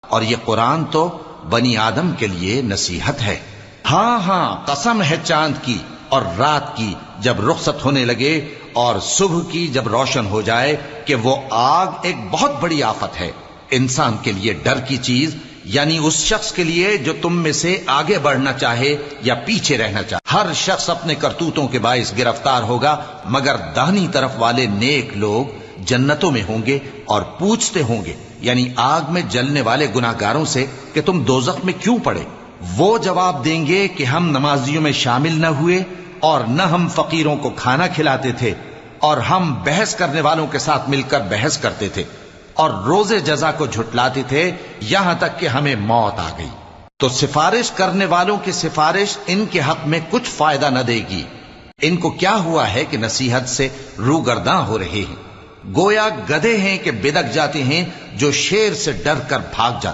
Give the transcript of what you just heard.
اور یہ قرآن تو بنی آدم کے لیے نصیحت ہے۔ ہاں ہاں، قسم ہے چاند کی اور رات کی جب رخصت ہونے لگے، اور صبح کی جب روشن ہو جائے، کہ وہ آگ ایک بہت بڑی آفت ہے۔ انسان کے لیے ڈر کی چیز، یعنی اس شخص کے لیے جو تم میں سے آگے بڑھنا چاہے یا پیچھے رہنا چاہے۔ ہر شخص اپنے کرتوتوں کے باعث گرفتار ہوگا، مگر داہنی طرف والے نیک لوگ جنتوں میں ہوں گے اور پوچھتے ہوں گے، یعنی آگ میں جلنے والے گناہگاروں سے، کہ تم دوزخ میں کیوں پڑے؟ وہ جواب دیں گے کہ ہم نمازیوں میں شامل نہ ہوئے، اور نہ ہم فقیروں کو کھانا کھلاتے تھے، اور ہم بحث کرنے والوں کے ساتھ مل کر بحث کرتے تھے، اور روز جزا کو جھٹلاتے تھے، یہاں تک کہ ہمیں موت آ گئی۔ تو سفارش کرنے والوں کی سفارش ان کے حق میں کچھ فائدہ نہ دے گی۔ ان کو کیا ہوا ہے کہ نصیحت سے روگرداں ہو رہے ہیں؟ گویا گدھے ہیں کہ بدک جاتے ہیں جو شیر سے ڈر کر بھاگ جاتے ہیں۔